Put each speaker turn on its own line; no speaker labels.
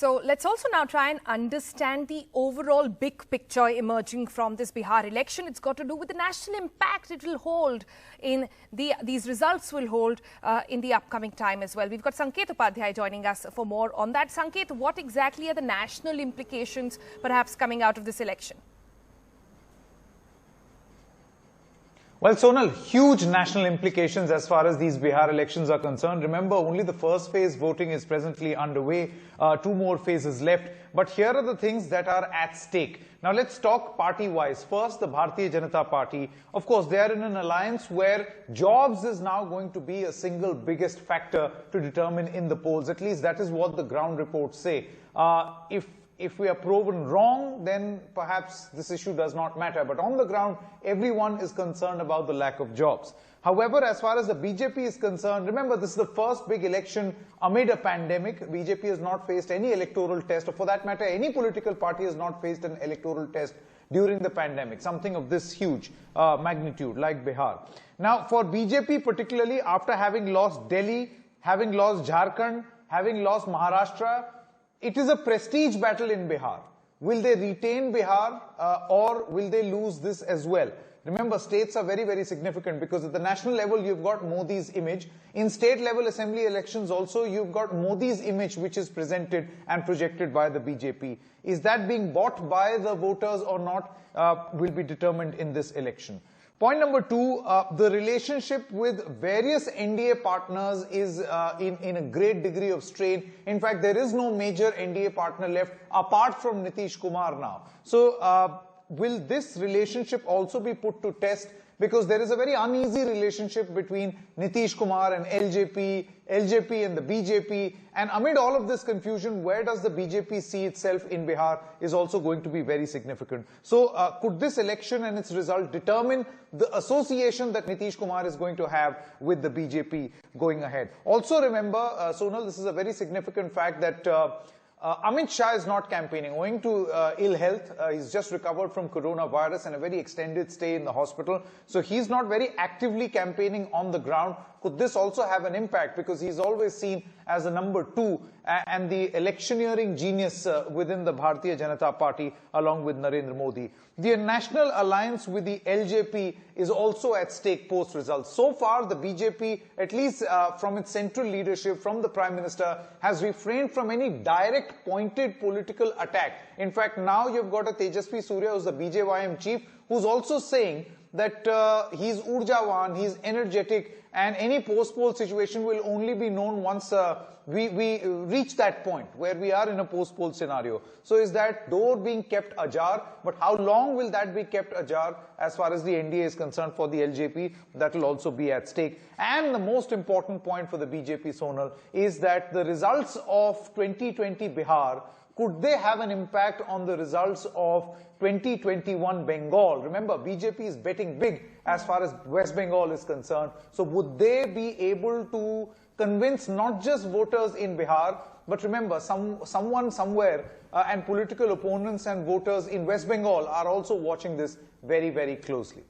So let's also now try and understand the overall big picture emerging from this Bihar election. It's got to do with the national impact it will hold in these results will hold in the upcoming time as well. We've got Sanket Upadhyay joining us for more on that. Sanket, what exactly are the national implications perhaps coming out of this election?
Well, Sonal, huge national implications as far as these Bihar elections are concerned. Remember, only the first phase voting is presently underway. 2 more phases left. But here are the things that are at stake. Now, let's talk party-wise. First, the Bharatiya Janata Party. Of course, they are in an alliance where jobs is now going to be a single biggest factor to determine in the polls. At least that is what the ground reports say. If we are proven wrong, then perhaps this issue does not matter. But on the ground, everyone is concerned about the lack of jobs. However, as far as the BJP is concerned, remember, this is the first big election amid a pandemic. BJP has not faced any electoral test, or for that matter, any political party has not faced an electoral test during the pandemic, something of this huge magnitude like Bihar. Now, for BJP particularly, after having lost Delhi, having lost Jharkhand, having lost Maharashtra, it is a prestige battle in Bihar. Will they retain Bihar or will they lose this as well? Remember, states are very, very significant because at the national level, you've got Modi's image. In state level assembly elections also, you've got Modi's image which is presented and projected by the BJP. Is that being bought by the voters or not will be determined in this election. Point number 2, the relationship with various NDA partners is in a great degree of strain. In fact, there is no major NDA partner left apart from Nitish Kumar now. So, will this relationship also be put to test? Because there is a very uneasy relationship between Nitish Kumar and LJP and the BJP. And amid all of this confusion, where does the BJP see itself in Bihar is also going to be very significant. So could this election and its result determine the association that Nitish Kumar is going to have with the BJP going ahead? Also remember, Sonal, this is a very significant fact that Amit Shah is not campaigning owing to ill health. He's just recovered from coronavirus and a very extended stay in the hospital. So he's not very actively campaigning on the ground. Could this also have an impact? Because he's always seen as a number 2 and the electioneering genius within the Bharatiya Janata Party along with Narendra Modi. The national alliance with the LJP is also at stake post results. So far, the BJP, at least from its central leadership, from the Prime Minister, has refrained from any direct pointed political attack. In fact, now you've got a Tejasvi Surya, who's the BJYM chief, who's also saying that he's urjawan, he's energetic, and any post-poll situation will only be known once we reach that point where we are in a post-poll scenario. So is that door being kept ajar? But how long will that be kept ajar as far as the NDA is concerned for the LJP? That will also be at stake. And the most important point for the BJP, Sonal, is that the results of 2020 Bihar, could they have an impact on the results of 2021 Bengal? Remember, BJP is betting big as far as West Bengal is concerned. So would they be able to convince not just voters in Bihar, but remember, someone somewhere and political opponents and voters in West Bengal are also watching this very, very closely.